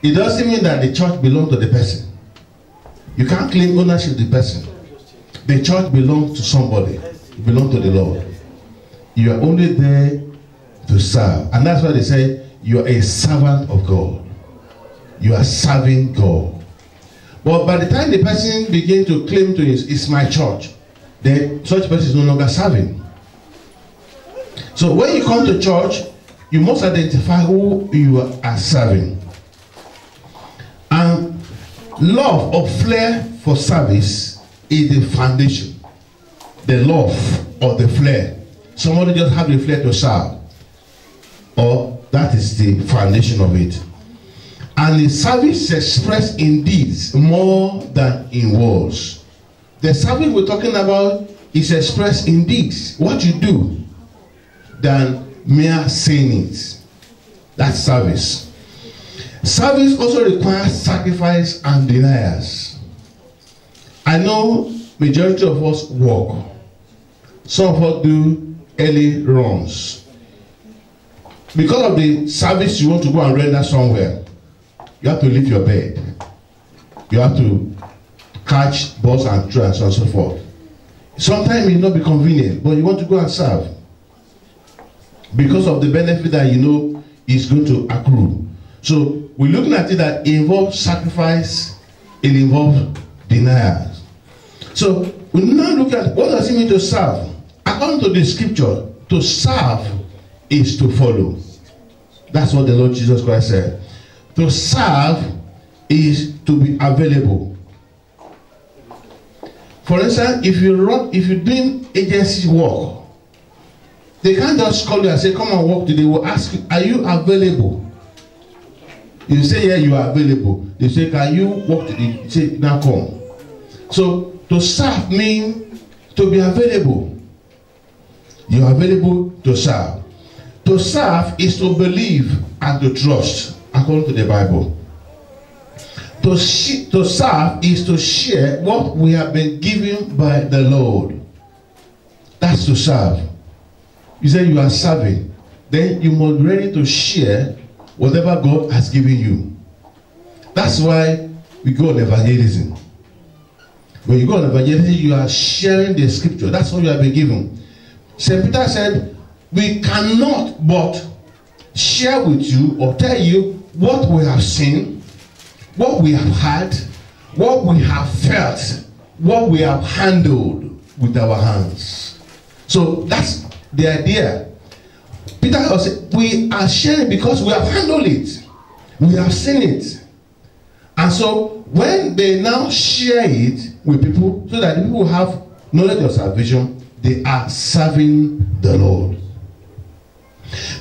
it doesn't mean that the church belongs to the person. You can't claim ownership of the person. The church belongs to somebody. It belongs to the Lord. You are only there to serve. And that's why they say you are a servant of God. You are serving God. But by the time the person begins to claim to it, it's my church, then such person is no longer serving. So when you come to church, you must identify who you are serving. And love or flair for service is the foundation. The love or the flair. Somebody just have the flair to serve. Or that is the foundation of it. And the service is expressed in deeds more than in words. The service we're talking about is expressed in deeds. What you do than mere saying it. That's service. Service also requires sacrifice and denials. I know majority of us work. Some of us do early runs. Because of the service you want to go and render somewhere, you have to leave your bed. You have to catch bus and train and so on and so forth. Sometimes it may not be convenient, but you want to go and serve. Because of the benefit that you know is going to accrue. So we're looking at it that it involves sacrifice, it involves denials. So we now look at what does it mean to serve. According to the scripture, to serve is to follow. That's what the Lord Jesus Christ said. To serve is to be available. For instance, if you're doing agency work, they can't just call you and say, come and work today. They will ask you, are you available? You say, yeah, you are available. They say, can you work today? You say, now come. So to serve means to be available. You are available to serve. To serve is to believe and to trust, according to the Bible. To serve is to share what we have been given by the Lord. That's to serve. You say you are serving, then you must be ready to share whatever God has given you. That's why we go on evangelism. When you go on evangelism, you are sharing the scripture. That's what you have been given. St. Peter said, we cannot but share with you or tell you what we have seen, what we have heard, what we have felt, what we have handled with our hands. So that's the idea. Peter said, we are sharing because we have handled it. We have seen it. And so when they now share it with people, so that the people have knowledge of salvation, they are serving the Lord.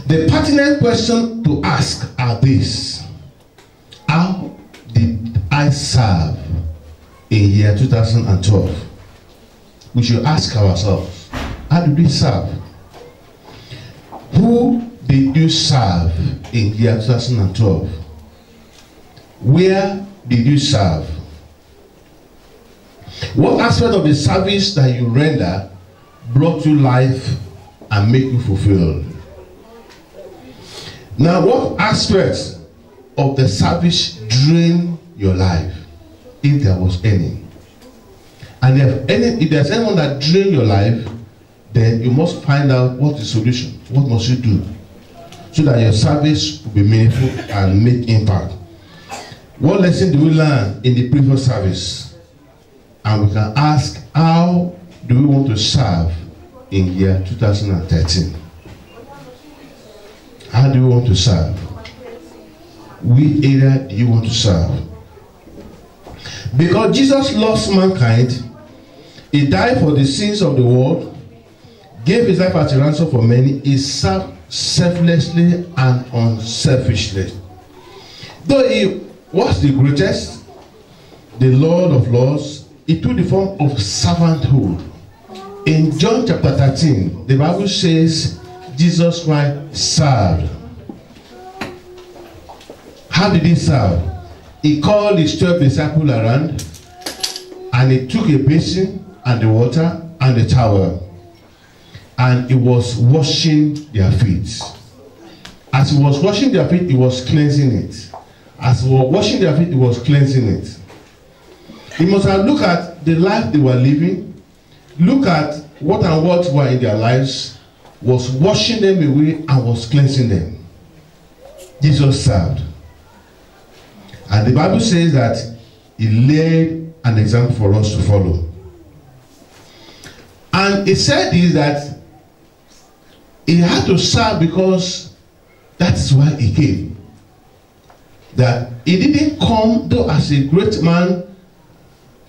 The pertinent question to ask are this: how did I serve in year 2012? We should ask ourselves, how did we serve? Who did you serve in year 2012? Where did you serve? What aspect of the service that you render brought you life and make you fulfilled? Now, what aspects of the service drain your life, if there was any? And if there's anyone that drain your life, then you must find out what is the solution. What must you do so that your service will be meaningful and make impact? What lesson do we learn in the previous service? And we can ask, how do we want to serve in year 2013? How do you want to serve? Which area do you want to serve? Because Jesus loves mankind, he died for the sins of the world, gave his life as a ransom for many, he served selflessly and unselfishly. Though he was the greatest, the Lord of Lords, he took the form of servanthood. In John chapter 13, the Bible says Jesus Christ served. How did he serve? He called his 12 disciples around, and he took a basin and the water and the towel, and he was washing their feet. As he was washing their feet, he was cleansing it. As he was washing their feet, he was cleansing it. He must have looked at the life they were living, look at what and what were in their lives, was washing them away and was cleansing them. Jesus served. And the Bible says that he laid an example for us to follow. And he said this, that he had to serve because that is why he came. That he didn't come though as a great man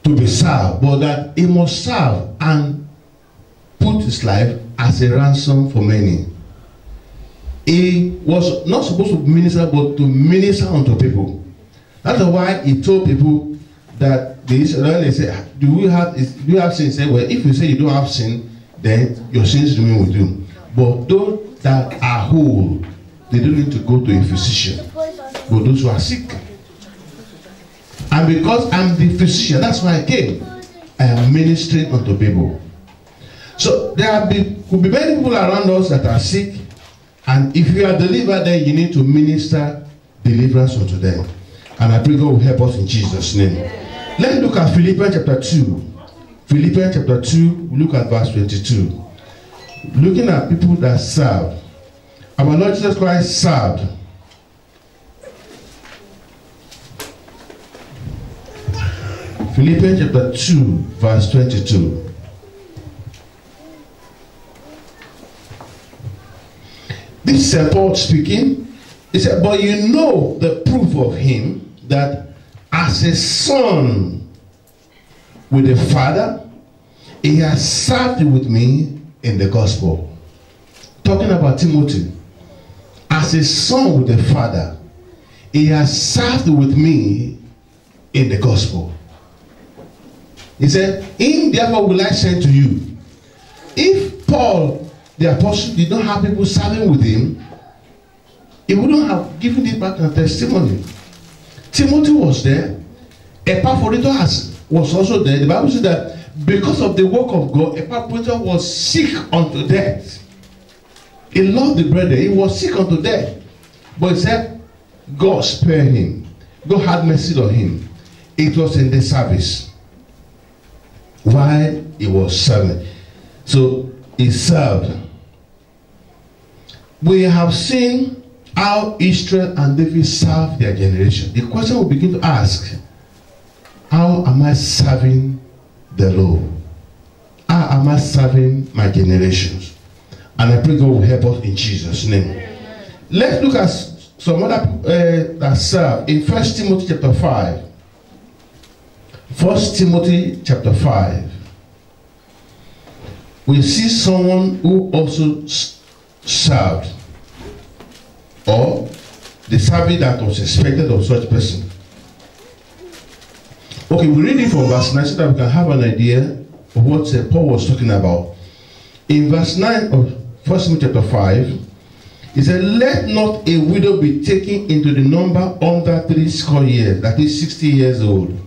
to be served, but that he must serve and put his life as a ransom for many. He was not supposed to minister, but to minister unto people. That's why he told people that they say, do you have sin? He said, well, if you say you don't have sin, then your sins remain with you. But those that are whole, they don't need to go to a physician. But those who are sick. And because I'm the physician, that's why I came. I am ministering unto people. So there could be many people around us that are sick. And if you are delivered, then you need to minister deliverance unto them. And I pray God will help us in Jesus' name. Let's look at Philippians chapter 2. Philippians chapter 2, we look at verse 22. Looking at people that serve. Our Lord Jesus Christ served. Philippians chapter 2, verse 22. This is Paul speaking. He said, but you know the proof of him, that as a son with a father, he has served with me in the gospel. Talking about Timothy. As a son with a father, he has served with me in the gospel. He said, him therefore will I send to you. If Paul, the apostle, did not have people serving with him, he wouldn't have given it back in testimony. Timothy was there. Epaphroditus was also there. The Bible says that because of the work of God, Epaphroditus was sick unto death. He loved the brother. He was sick unto death. But he said, God spared him. God had mercy on him. It was in the service while he was serving. So he served. We have seen how Israel and David served their generation. The question we begin to ask, how am I serving the Lord? How am I serving my generations? And I pray God will help us in Jesus' name. Let's look at some other that serve in 1 Timothy chapter 5. 1 Timothy chapter 5. We see someone who also served, or the service that was expected of such person. Okay, we read it from verse 9 so that we can have an idea of what Paul was talking about. In verse 9 of 1 Timothy chapter 5, he said, let not a widow be taken into the number under 60 years, that is 60 years old,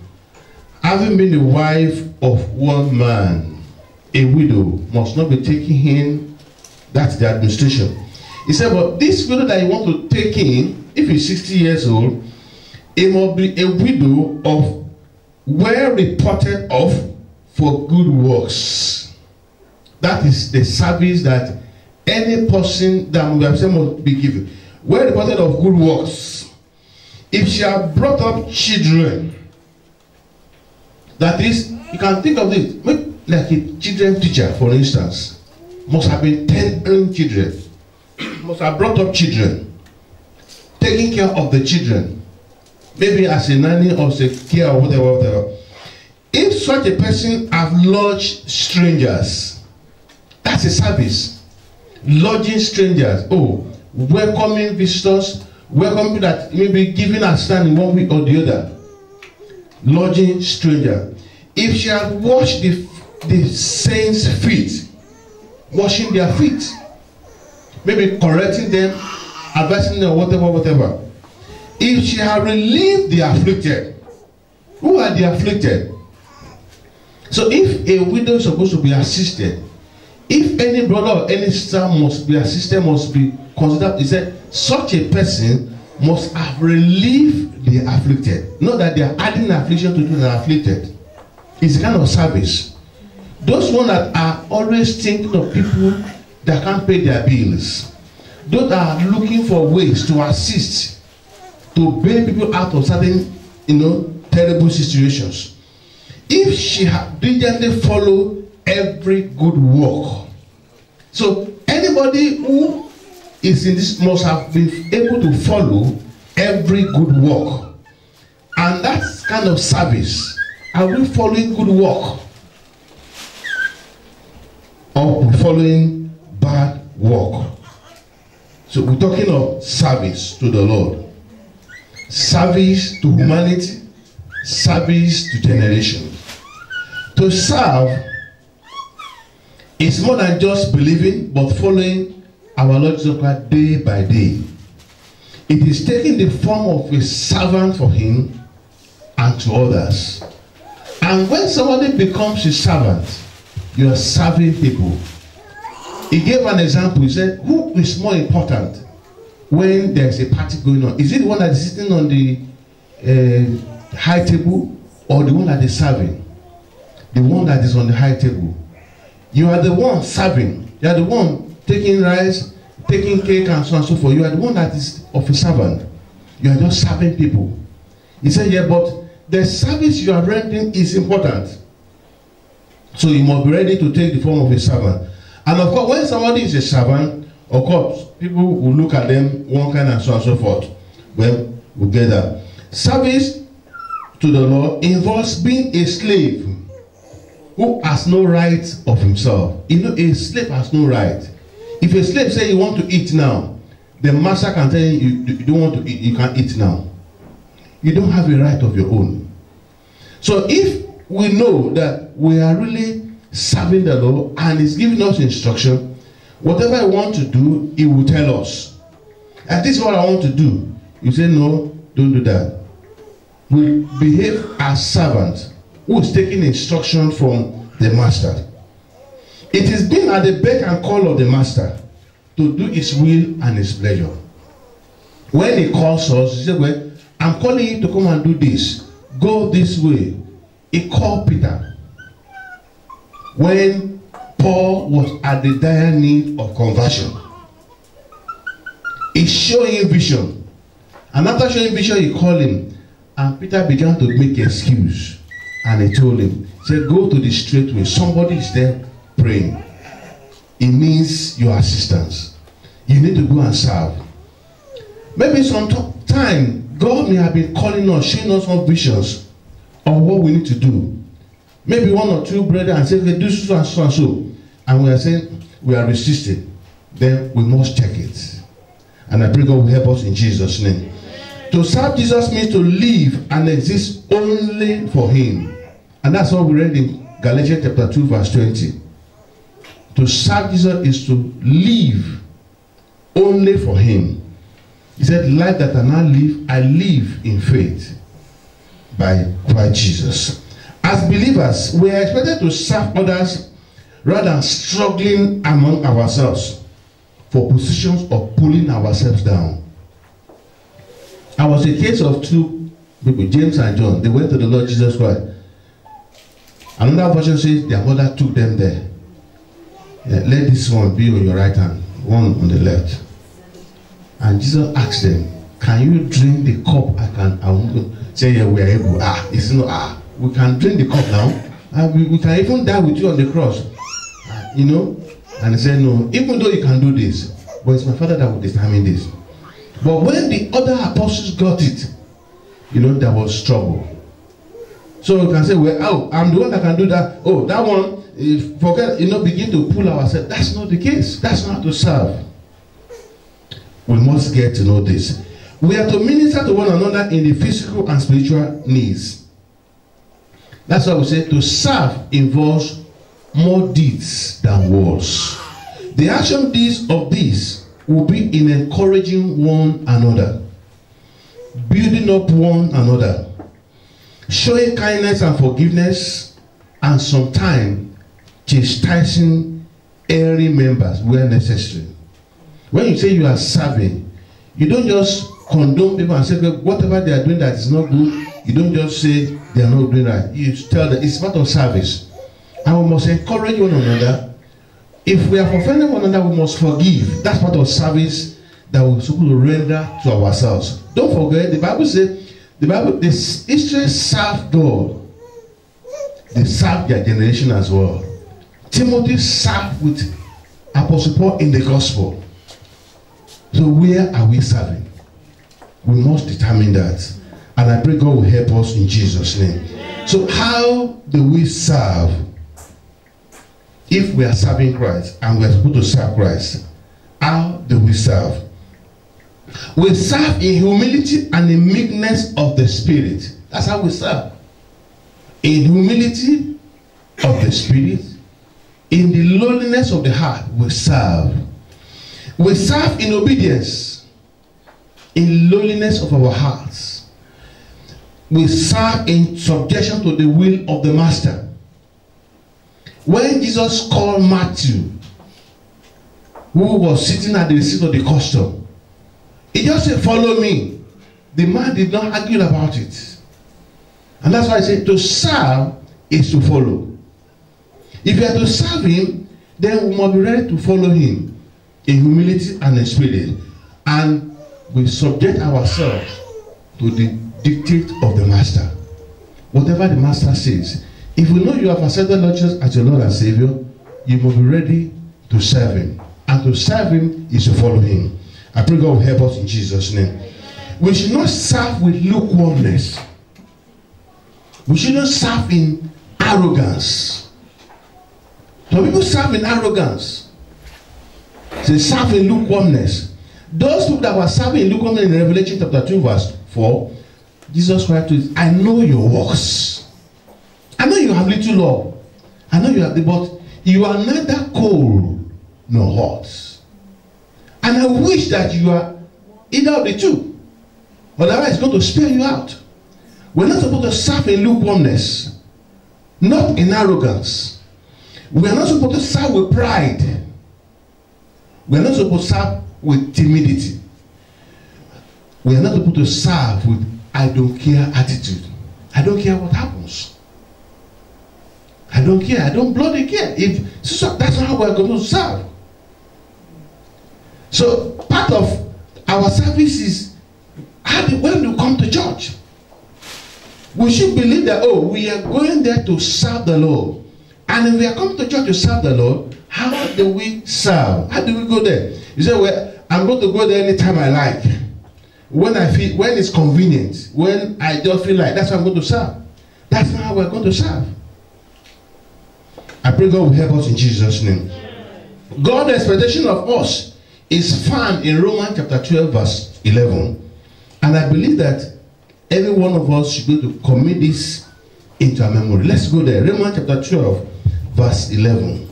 having been the wife of one man. A widow must not be taken in, that's the administration. He said, but this widow that you want to take in, if he's 60 years old, it must be a widow of well reported of for good works. That is the service that any person that we have said must be given. Well reported of good works. If she has brought up children, that is, you can think of this, like a children teacher, for instance, must have been tendering children, must have brought up children, taking care of the children, maybe as a nanny or as a care or whatever. If such a person have lodged strangers, that's a service. Lodging strangers, welcoming visitors, welcoming that may be giving a stand in one way or the other. Lodging stranger. If she had washed the saints' feet, washing their feet, maybe correcting them, advising them, whatever. If she had relieved the afflicted, who are the afflicted? So if a widow is supposed to be assisted, if any brother or any sister must be assisted, must be considered, he said, such a person must have relieved the afflicted. Not that they are adding affliction to those that are afflicted. It's a kind of service. Those ones that are always thinking of people that can't pay their bills. Those that are looking for ways to assist, to bail people out of certain, terrible situations. If she had diligently followed every good work. So anybody who is in this must have been able to follow every good work. And that kind of service, are we following good work? Or following bad work? So we're talking of service to the Lord. Service to humanity. Service to generation. To serve is more than just believing, but following our Lord Jesus Christ day by day. It is taking the form of a servant for him and to others. And when somebody becomes a servant, you are serving people. He gave an example. He said, who is more important when there's a party going on? Is it the one that is sitting on the high table or the one that is serving? The one that is on the high table. You are the one serving. You are the one taking rice, taking cake and so on and so forth. You are the one that is of a servant. You are just serving people. He said, yeah, but the service you are rendering is important. So you must be ready to take the form of a servant. And of course, when somebody is a servant, of course, people will look at them one kind and so on and so forth. Well, we get that. Service to the Lord involves being a slave who has no right of himself. A slave has no right. If a slave says you want to eat now, the master can tell you you don't want to eat, you can't eat now. You don't have a right of your own. So if we know that we are really serving the Lord and He's giving us instruction, whatever I want to do, He will tell us. And this is what I want to do. You say, no, don't do that. We behave as servants who is taking instruction from the master. It is being at the beck and call of the master to do his will and his pleasure. When he calls us, he said, well, I'm calling you to come and do this. Go this way. He called Peter when Paul was at the dire need of conversion. He showed him vision. And after showing vision, he called him. And Peter began to make excuse. And he told him, he said, go to the straight way. Somebody is there praying. It needs your assistance. You need to go and serve. Maybe some time, God may have been calling us, showing us some visions of what we need to do. Maybe one or two brethren and say, okay, do so and so and so. And we are saying, we are resisting. Then we must check it. And I pray God will help us in Jesus' name. To serve Jesus means to live and exist only for Him. And that's what we read in Galatians chapter 2 verse 20. To serve Jesus is to live only for Him. He said, life that I now live, I live in faith by Christ Jesus. As believers, we are expected to serve others rather than struggling among ourselves for positions or pulling ourselves down. I was a case of two people, James and John. They went to the Lord Jesus Christ. Another version says their mother took them there. Yeah, let this one be on your right hand, one on the left. And Jesus asked them, can you drink the cup I won't say, yeah, we are able. It's not, we can drink the cup now. And we can even die with you on the cross. And he said, no, even though you can do this, but it's my Father that will determine this. But when the other apostles got it, there was trouble. So you can say, well, I'm the one that can do that. Oh, that one, forget, begin to pull ourselves. That's not the case. That's not to serve. We must get to know this. We are to minister to one another in the physical and spiritual needs. That's why we say to serve involves more deeds than words. The action deeds of these will be in encouraging one another, building up one another, showing kindness and forgiveness, and sometimes chastising erring members where necessary. When you say you are serving, you don't just condone people and say whatever they are doing that is not good. You don't just say they are not doing right. You tell them it's part of service. And we must encourage one another. If we have offended one another, we must forgive. That's part of service that we're supposed to render to ourselves. Don't forget, the Bible says, Israel served God. They served their generation as well. Timothy served with Apostle Paul in the gospel. So where are we serving? We must determine that. And I pray God will help us in Jesus' name. So how do we serve? If we are serving Christ and we are supposed to serve Christ, how do we serve? We serve in humility and in meekness of the Spirit. That's how we serve. In humility of the Spirit, in the lowliness of the heart, we serve. We serve in obedience, in lowliness of our hearts. We serve in subjection to the will of the Master. When Jesus called Matthew, who was sitting at the receipt of the custom, he just said, follow me. The man did not argue about it. And that's why I say to serve is to follow. If you are to serve him, then we must be ready to follow him in humility and in spirit. And we subject ourselves to the dictate of the Master. Whatever the Master says. If you know you have accepted Lord Jesus as your Lord and Savior, you must be ready to serve him. And to serve him is to follow him. I pray God will help us in Jesus' name. We should not serve with lukewarmness. We should not serve in arrogance. Some people serve in arrogance. They serve in lukewarmness. Those people that were serving in lukewarmness in Revelation chapter 2 verse 4, Jesus Christ says, I know your works. I know you have little love. I know you have the, but you are neither cold nor hot. And I wish that you are either of the two. Otherwise, it's going to spare you out. We're not supposed to serve in lukewarmness, not in arrogance. We are not supposed to serve with pride. We are not supposed to serve with timidity. We are not supposed to serve with I don't care attitude. I don't care what happens. I don't care. I don't bloody care. So that's not how we are going to serve. So part of our service is when you come to church, we should believe that, oh, we are going there to serve the Lord. And if we are coming to church to serve the Lord, how do we serve? How do we go there? You say, well, I'm going to go there anytime I like. When I feel, when it's convenient, when I just feel like, that's how I'm going to serve. That's not how we're going to serve. I pray God will help us in Jesus' name. God's expectation of us is found in Romans chapter 12 verse 11. And I believe that every one of us should be able to commit this into our memory. Let's go there. Romans chapter 12 verse 11.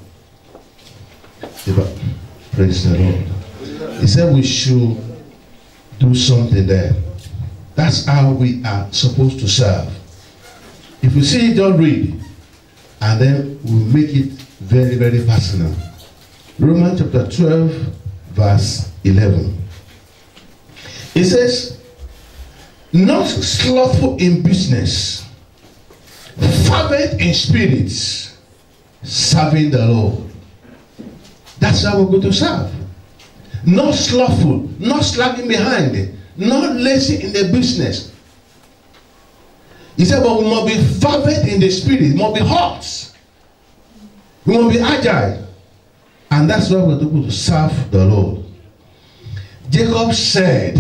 Praise the Lord. He said we should do something there. That's how we are supposed to serve. If you see it, just read. And then we'll make it very, very personal. Romans chapter 12 verse 11. It says, not slothful in business, fervent in spirits, serving the Lord. That's how we're going to serve. Not slothful, not slagging behind it, not lazy in the business. He said, but we must be fervent in the spirit, we must be hot, we must be agile. And that's why we're able to serve the Lord. Jacob said,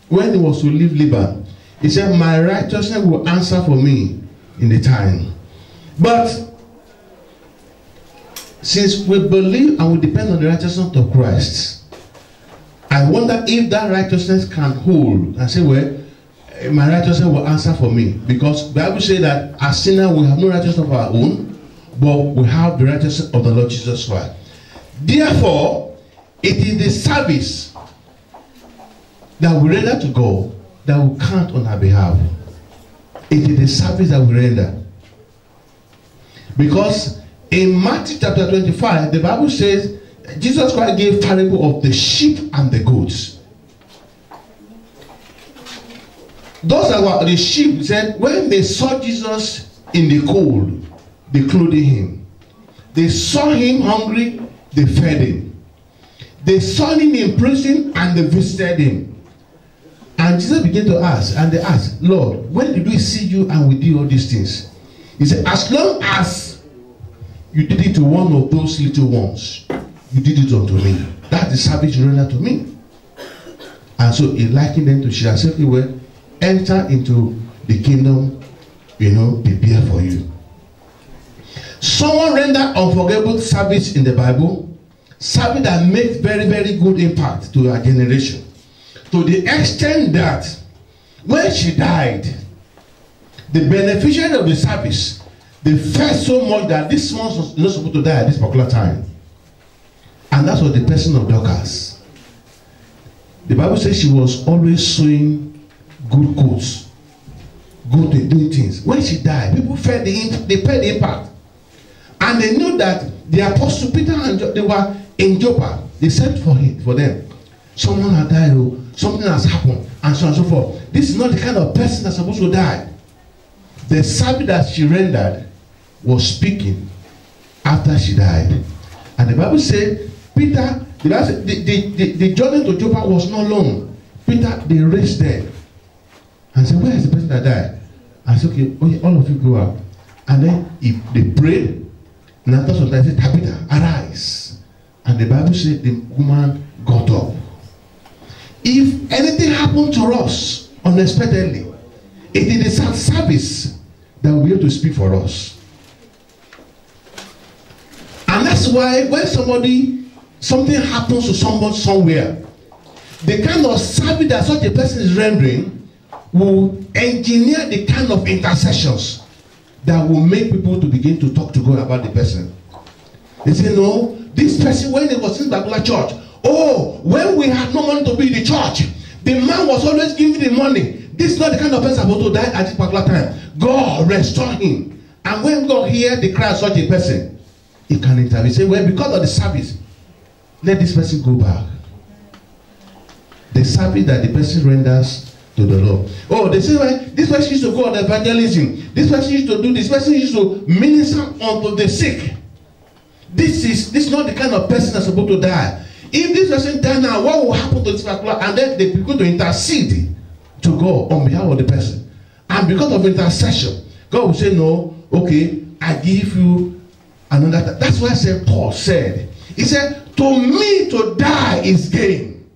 when he was to leave Laban, he said, my righteousness will answer for me in the time. But since we believe and we depend on the righteousness of Christ, I wonder if that righteousness can hold and say, well, my righteousness will answer for me. Because the Bible says that as sinners we have no righteousness of our own, but we have the righteousness of the Lord Jesus Christ. Therefore, it is the service that we render to God that will count on our behalf. It is the service that we render. Because in Matthew chapter 25, the Bible says Jesus Christ gave parable of the sheep and the goats. those that were the sheep said, when they saw Jesus in the cold, they clothed him. They saw him hungry, they fed him. They saw him in prison and they visited him. And Jesus began to ask, and they asked, Lord, when did we see you and we did all these things? He said, as long as you did it to one of those little ones, you did it unto me. That's the service you render to me. And so he likened them to sheep and said, well, enter into the kingdom, prepare for you. Someone rendered unforgettable service in the Bible, service that makes very, very good impact to our generation. To the extent that when she died, the beneficiary of the service, they felt so much that this one was not supposed to die at this particular time. And that was the person of Dorcas. The Bible says she was always sewing good coats, good doing things. When she died, people felt they felt the impact. And they knew that the Apostle Peter and they were in Joppa. They sent for them. Someone had died, or something has happened, and so on and so forth. This is not the kind of person that's supposed to die. The service that she rendered was speaking after she died. And the Bible said, Peter, the journey to Joppa was not long. Peter, they raised there and said, where is the person that died? And I said, okay, all of you go out. And then they prayed. And after some time, they said, Tabitha, arise. And the Bible said the woman got up. If anything happened to us unexpectedly, it is the service that will be able to speak for us. And that's why when something happens to someone somewhere, the kind of service that such a person is rendering will engineer the kind of intercessions that will make people to begin to talk to God about the person. They say, no, this person, when it was in the particular church, when we had no money to be in the church, the man was always giving the money. This is not the kind of person supposed to die at this particular time. God restore him. And when God hears the cry of such a person, he can intervene. Say, well, because of the service, let this person go back. The service that the person renders to the Lord. They say, well, this person used to go on evangelism. This person used to do this. This person used to minister unto the sick. This is not the kind of person that's supposed to die. If this person died now, what will happen to this particular? And then they begin to intercede to God on behalf of the person. And because of intercession, God will say, no, okay, I give you another. That's why St. Paul said, he said, to me to die is gain,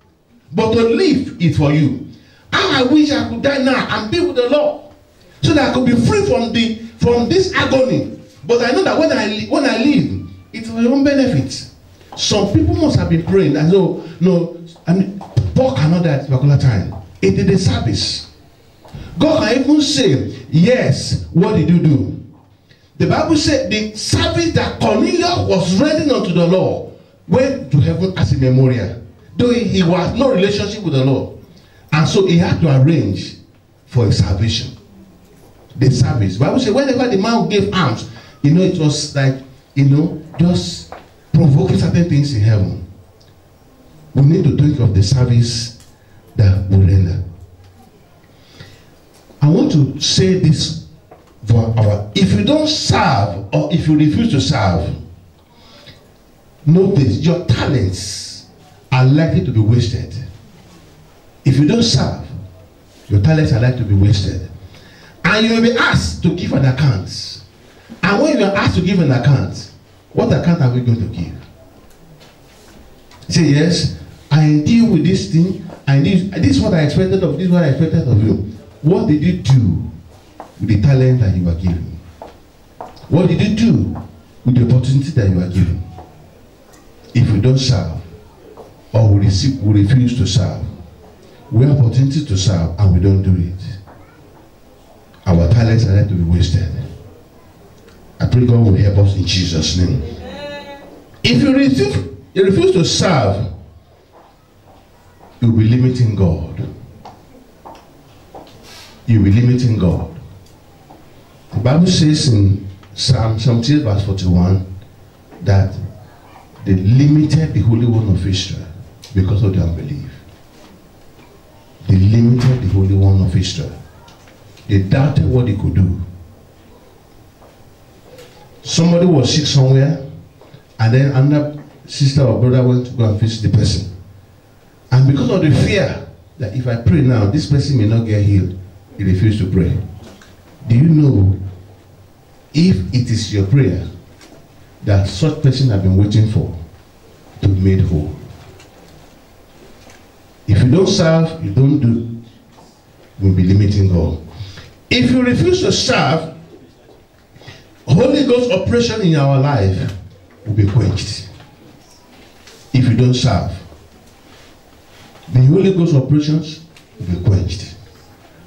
but to live is for you. How I wish I could die now and be with the Lord, so that I could be free from this agony. But I know that when I live, it's for my own benefit. Some people must have been praying and Paul cannot die at this particular time. It is the service. God can even say, yes, what did you do? The Bible said the service that Cornelius was rendering unto the Lord went to heaven as a memorial, though he was no relationship with the Lord. And so he had to arrange for his salvation. The service. The Bible said whenever the man gave alms, it was like, just provoking certain things in heaven. We need to think of the service that we render. I want to say this for if you don't serve or if you refuse to serve, notice your talents are likely to be wasted. If you don't serve, your talents are likely to be wasted. And you will be asked to give an account. And when you are asked to give an account, what account are we going to give? Say, yes, I deal with this thing, and this is what I expected of this, what I expected of you. What did you do with the talent that you were given? What did you do with the opportunity that you were given? If we don't serve, or we refuse to serve, we have opportunity to serve and we don't do it, our talents are like to be wasted. I pray God will help us in Jesus' name. If you refuse to serve, you'll be limiting God. You'll be limiting God. The Bible says in Psalm 78 verse 41 that they limited the Holy One of Israel because of their unbelief. They limited the Holy One of Israel They doubted what he could do. Somebody was sick somewhere, and then another sister or brother went to go and visit the person. And because of the fear that if I pray now, this person may not get healed, he refused to pray. Do you know, if it is your prayer that such person have been waiting for to be made whole? If you don't serve, you don't do, you'll be limiting God. If you refuse to serve, Holy Ghost operation in our life will be quenched. If you don't serve, the Holy Ghost operations will be quenched.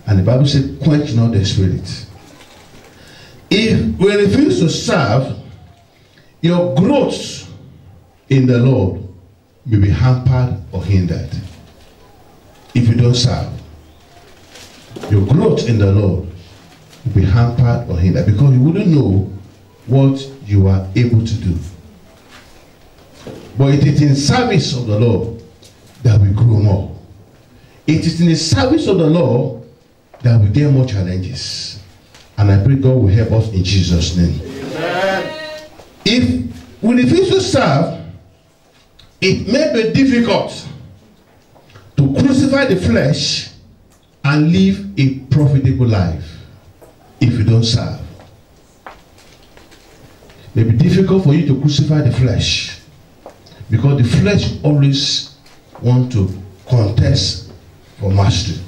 And the Bible says, quench not the spirit. If we refuse to serve, your growth in the Lord will be hampered or hindered. If you don't serve, your growth in the Lord will be hampered or hindered, because you wouldn't know what you are able to do. But it is in service of the Lord that we grow more. It is in the service of the Lord that we get more challenges. And I pray God will help us in Jesus' name. Amen. If we refuse to serve, it may be difficult to crucify the flesh and live a profitable life. If you don't serve, it may be difficult for you to crucify the flesh, because the flesh always wants to contest for mastery.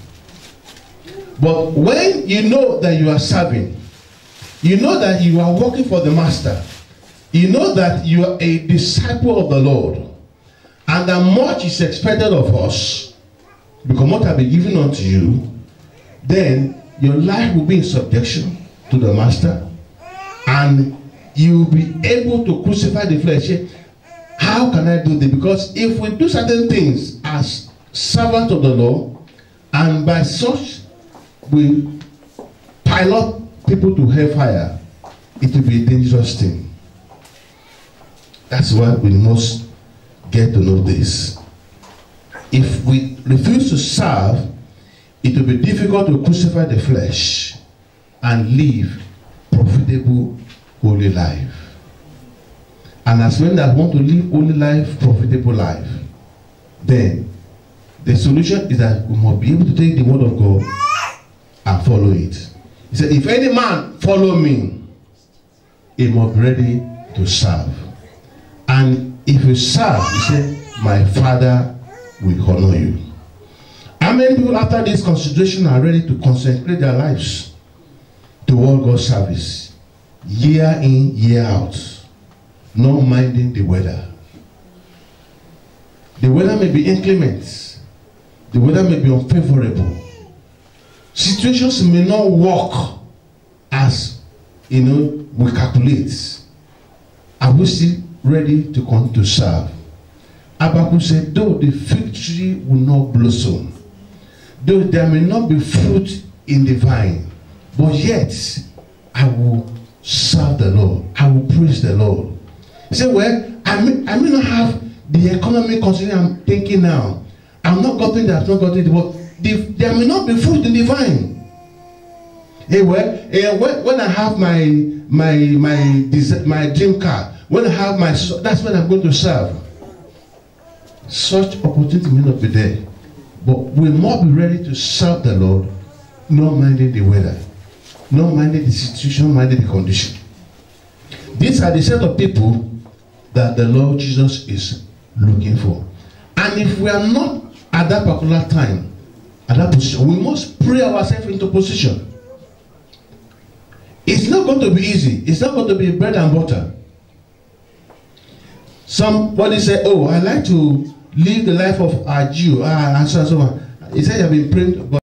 But when you know that you are serving, you know that you are working for the master, you know that you are a disciple of the Lord, and that much is expected of us, because what have been given unto you, then your life will be in subjection to the master, and you will be able to crucify the flesh. How can I do this? Because if we do certain things as servants of the Lord, and by such we pilot people to hellfire, it will be a dangerous thing. That's why we must get to know this. If we refuse to serve, it will be difficult to crucify the flesh and live profitable, holy life. And as men that want to live holy life, profitable life, then the solution is that we must be able to take the word of God and follow it. He said, if any man follow me, he must be ready to serve. And if you serve, he said, my Father will honor you. How many people after this consideration are ready to consecrate their lives toward God's service, year in, year out, not minding the weather? The weather may be inclement, the weather may be unfavorable, situations may not work as we calculate. Are we still ready to come to serve? Habakkuk said, though the fig tree will not blossom, though there may not be fruit in the vine, but yet I will serve the Lord, I will praise the Lord. He said, well, I may not have the economic condition I'm thinking now. I'm not gotten that, I've not gotten it, but there may not be fruit in the vine. Hey, well, when I have my dream car, when I have that's when I'm going to serve. Such opportunity may not be there, but we must be ready to serve the Lord, not minding the weather, not minding the situation, minding the condition. These are the set of people that the Lord Jesus is looking for. And if we are not at that particular time, at that position, we must pray ourselves into position. It's not going to be easy. It's not going to be bread and butter. Somebody say, oh, I like to live the life of a Jew. And so on. He said, you have been praying.